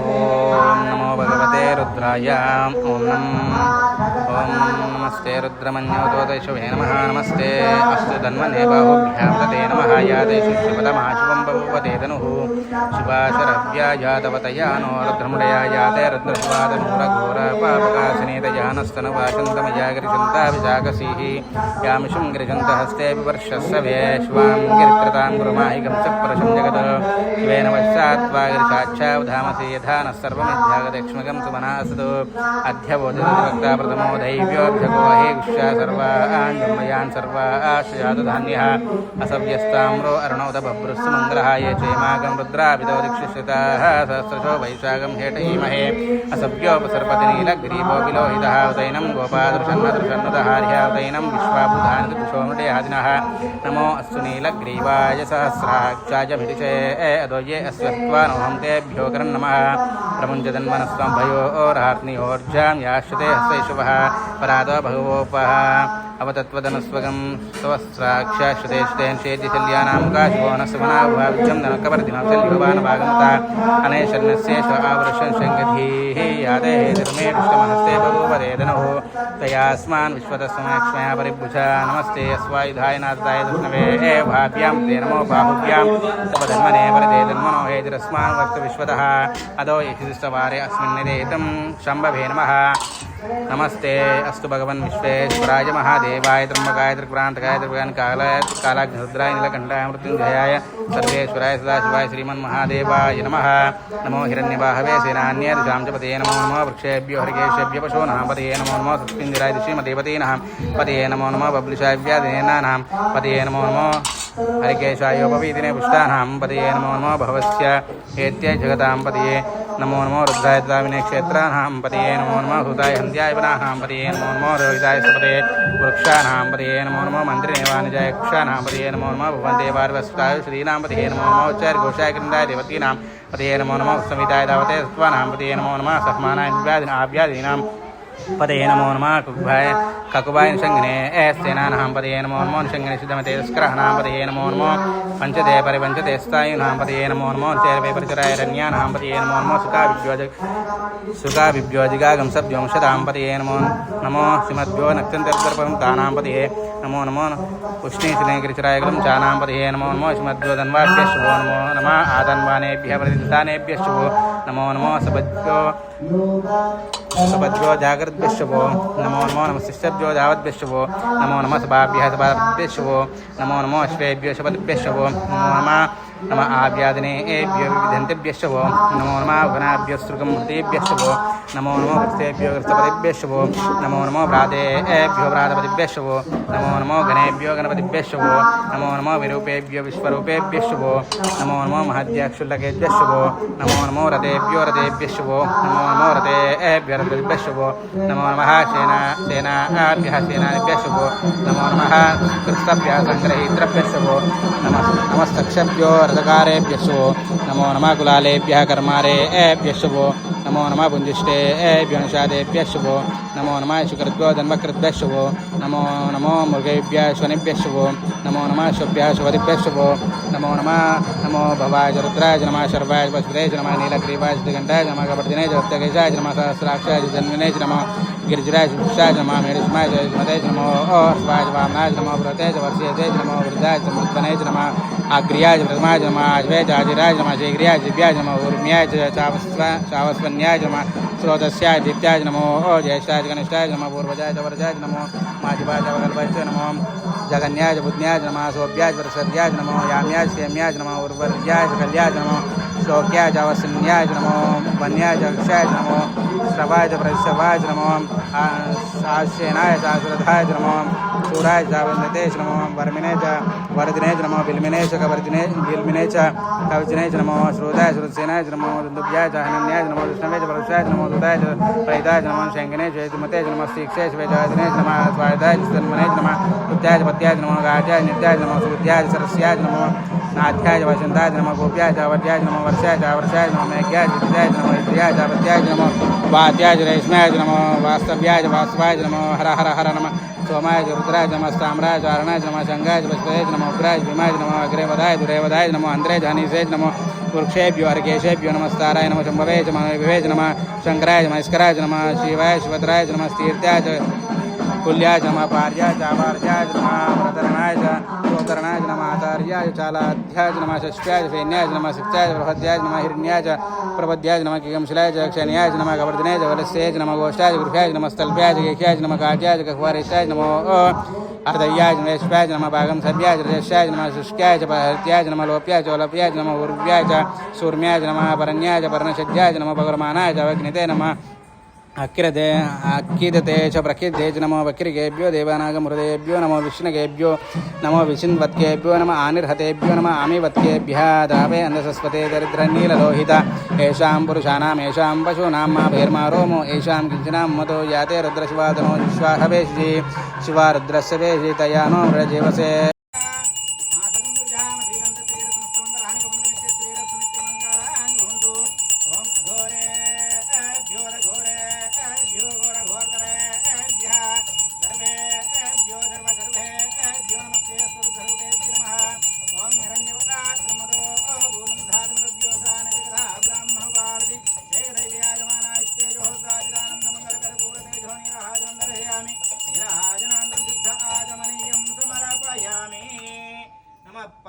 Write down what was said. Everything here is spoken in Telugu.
ఓం నమో భగవతే రుద్రాయ. ఓం నమస్తే రుద్రమన్యోతోదైశవే నమః. నమస్తే అస్తు ధన్వనే బాహుభ్యాం తతే నమః. యాదైషు శివతమః శుభం బభూవతే ధనుః శుభాశరవ్యాయాతవతయానో రుద్రముడయా యాతే రుద్రస్వాదమూలఘోర పాపకాశినీతయానస్తనవాచంతమయా గిరిజంతా విజాగసీః యామిషుం గిరిజంత హస్తే వివర్షస్సవే శివాం గిరిత్రతాం గురుమాహికం చ పరశం జగత్ శివేన వశ్చాత్వా గిరిశాచ్ఛావధామసి యథా నః సర్వమిథ్యాగతక్ష్మగం సుమనాసతు అధ్యవోదితభక్తా ప్రథమో దైవ్యోభ్యగో హే గుష్యా సర్వాన్ సర్వాశ్రయాదుధాన్యః అసవ్యస్తామ్రో అరుణోద బభ్రుస్సు మంగళః ఏ చైమాగం రుద్రాభిదో దిక్షిష్యతాః సహస్రశో వైశాఖం హేటయీమహే అసవ్యోపసర్పతి నీలగ్రీవో విలోహితః ఉదైనం గోపాదృషన్నదృషన్నదహార్యాదైనం విశ్వాబుధాని కుశోమృడయాదినః నమో అస్తు నీలగ్రీవాయ సహస్రాక్షాయ మితిచే అదోయే అస్వత్వానోహం తేభ్యో కరం నమః ప్రముంచదన్మనస్వం భయోర్హార్నియోర్జాం యాశ్యతే హస్తైషువః పరాదో భగవోపః అవతత్వదనస్వగం సవస్రాక్షాశ్రుతేష్టేన్షేద్యశల్యానాం కాశివో నస్వనాభావిజం ధనకవర్ధినం శల్యోవానభాగమత అనేశర్ణస్యేష ఆవృషం శంగధీః యాదే ధర్మే దుష్టమహస్తే బభూవదేదనుః తయాస్మాన్ విశ్వతస్మయక్ష్మయా పరిభుజా నమస్తే అస్వాయుధాయ నాథాయ దుష్ణవే భాభ్యాం తే నమో బాహుభ్యాం తవ ధన్మనే వరదే ధన్మనో హేతిరస్మాన్ వర్త విశ్వతః అదో యశిష్టవారే అస్మిన్నిదేతం శంభవే నమః. నమస్తే అస్తు భగవన్ విశ్వేశ్వరాయ మహాదేవాయ త్ర్యంబకాయ త్రిపురాంతకాయ కాలాగ్నిరుద్రాయ నీలకంఠాయ మృత్యుంజయాయ సర్వేశ్వరాయ సదాశివాయ శ్రీమన్మహాదేవాయ నమః. నమో హిరణ్యబాహవే సేనాన్యే దిశాం చ పతయే నమో నమో వృక్షేభ్యో హరికేశేభ్య పశూనాం పతయే నమో నమో సత్పింజరాయ దిశీమదేవతీనాం పతయే నమో నమో బబ్లిషాయ వ్యాధినేనానాం పతయే నమో నమో హరికేశాయోపవీతినే పుష్టానాం పతయే నమో నమో భవస్య హేత్య జగతాం పతయే నమో నమో రుద్రాయ దామినే క్షేత్రానాం పతయే నమో నమో హృదాయ హంత్యాయ వనానాం పతయే నమో నమో రోహితాయ సపదే వృక్షానాం పతయే నమో నమో మంత్రినేవానిజాయ కుక్షానాం పతయే నమో నమో భవంతే వార్వస్వతాయ శ్రీనాం పతయే నమో నమో ఉచ్చారి ఘోషాయ క్రిందాయ దేవతీనాం పతయే నమో నమో సమితాయ దావతే సత్వానాం పతయే నమో నమో సహమానాయ వ్యాధినాభ్యాధీనాం పతయే నమో నమః కకుబాయ నిషంగనే ఏస్తేనానాం పతయే నమో నమో నిషంగనే సిద్ధమతే స్క్రహణాం పతయే నమో నమో పంచదే పరిపంచతే స్థాయునాం పతయే నమో నమో చేరవే పరిచరాయరణ్యానాం పతయే నమో నమో సుఖాభిభ్యోజిగాగం సభ్యోంశదాం పతయే నమో నమో శ్రీమద్భ్యో నక్షంతర్గర్భం తానాం పతయే నమో నమో ఉష్ణీశిలేగిరిచరాయగలం చానాం పతయే నమో నమో శ్రీమద్భ్యో ధన్వాభ్యశుభో నమో నమః ఆదన్వానేభ్యः ప్రతిష్టానేభ్యశుభో నమో నమో సభద్భ్యో జాగ్రద్భ్యశుభో నమో నమో నమ శిష్యభ్యో దావద్భ్యశుభో నమో నమ సభాభ్యः సభాభ్యశుభో నమో నమో అశ్వేభ్యో శపథభ్యశుభో నమో నమ ఆభ్యాదినేభ్యో వివిధంతభ్యశుభో నమో నమ గణాభ్యస్తృగం హృతేభ్యశుభో నమో నమో వృత్తేభ్యో వృత్తపతిభ్యశుభో నమో నమో భ్రాతేభ్యో భ్రాతపతిభ్యశుభో నమో నమో గణేభ్యో గణపతిభ్యశుభో నమో నమో విరూపేభ్యో విశ్వరూపేభ్యశుభో నమో నమో మహద్యాక్షుల్లకేభ్యశుభో నమో నమో రథేభ్యో రథేభ్యశుభో నమో నమో రథేభ్యో రథేభ్యశుభో నమో నమః సేనాభ్యः సేనానిభ్యశుభో నమో నమః కృష్ణభ్యः సంగ్రహీత్రభ్యశుభో నమస్తక్షభ్యో రథకారేభ్యశుభో నమో నమః కులాలేభ్యः కర్మారేభ్యశుభో నమో నమః పుంజిష్టేభ్యో నిషాదేభ్యశుభో నమో నమః శుకృద్భ్యో ధన్వకృద్భ్యశుభో నమో నమో మృగేభ్యः శునిభ్యశుభో నమో నమః శుభ్యः శుభదిభ్యశుభో నమో నమః నమో భవాయ రుద్రాయ నమః శర్వాయ పశుపతే నమః నీలగ్రీవాయ దిగంటాయ నమః కపర్దినే జగత్తకేశాయ నమః సహస్రాక్షాయ జన్మనే నమః గిరిజరాయ శుభాయ నమః మేడిష్మాయ జయమతే నమో స్వాయ వామనాయ నమో వ్రతే వర్షయతే నమో వృద్ధాయ సమృద్ధనే నమః అగ్ర్యాయ ప్రథమాయ నమః అజ్వేజ ఆజిరాయ నమః శీఘ్ర్యాయ దివ్యాయ నమః ఊర్మ్యాయ చావస్వన్యాయ నమః స్రోతస్యాయ దీప్త్యాయ నమో జ్యేష్ఠాయ గణిష్ఠాయ నమః పూర్వజాయ వర్జాయ నమో మాజివాయ వకల్పాయ నమో జగన్యాయ బుద్ధ్యాయ నమః సోభ్యాయ వరసర్యాయ నమో యామ్యాయ క్షేమ్యాయ నమః ఉర్వర్యాయ కళ్యాయ నమో శ్లోక్యాయ వసన్యాయ నమో వన్యాయ జక్షాయ నమో శ్రవాయ ప్రశ్రవాయ నమో శాశ్యేనాయ శాశ్వతాయ నమో శూరాయ చావందతే నమో వర్మినే చ వరదినే నమో బిల్మినే చ కవర్దినే బిల్మినే చ కవచనే నమో శ్రోతాయ శ్రుతసేనాయ నమో దుందుభ్యాయ చ హనన్యాయ నమో విష్ణవే చ పరుషాయ నమో దుదాయ చ ప్రహితాయ నమో శంకనే చ శ్రీమతే నమో శ్రీక్షే శివేజాదినే నమో స్వాయదాయ జన్మనే నమో ఉత్యాయ పత్యాయ నమో గాధ్యాయ నిత్యాయ నమో సువిద్యాయ సరస్యాయ నమో नाध्याय वसंताय नमो गोप्याय चावर्याय नमो वर्षाय चावर्षाय नमो मेघ्याय जित्याय नमो इन्द्रियाय चावत्याय नमो वात्याय रेश्माय नमो वास्तव्याय वास्तवाय नमो हर हर हर नमः सोमाय रुद्राय नमः ताम्राय चारणाय नमः शंगाय पुष्पाय नमः उग्राय भीमाय नमः अग्रेवदाय दुरेवदाय नमः अंद्रे जानीसेज नमः वृक्षेभ्यो अर्घेशेभ्यो नमस्ताराय नमः शंभवे च मनोविभवे च नमः शंकराय महेश्वराय नमः शिवाय शिवतराय नमः तीर्थ्याय कुल्याय नमः पार्याय चावार्याय नमः प्रतरणाय शोधरणाय नमः आचार्याय चालाध्याय नमः षष्ट्याय सैन्याय नमः शिक्षाय बृहद्याय नमः हिरण्याय प्रपद्याय नमः किगंशिलाय क्षणियाय नमः कवर्धनाय वलस्याय नमः गोष्ठाय गृहाय नमः स्थल्प्याय गेख्याय नमः काट्याय गह्वारेशाय नमो अर्धय्याय वैश्वाय नमः भागं सर्व्याय रजस्याय नमः शुष्क्याय च हत्याय नमः लोप्याय च लोप्याय नमः उर्व्याय च सूर्म्याय नमः परण्याय च पर्णशज्याय नमः पगरमानाय च अग्निते नमः अक्कीदते च प्रकीर्ते च नमो वक्रिकेभ्यो देवानागमृदेभ्यो नमो विष्णुकेभ्यो नमो विष्णुवत्केभ्यो नमः आनिर्हतेभ्यो नमः आमिवत्केभ्यः दावे अन्धसस्पते दरिद्रनीललोहित येषां पुरुषाणाम् येषां पशूनां मा भैर्मा रोमो येषां किञ्चनां मतो याते रुद्रशिवादनो विश्वाहवेशि शिवा रुद्रस्य वेशि तया नो व्रजेवसे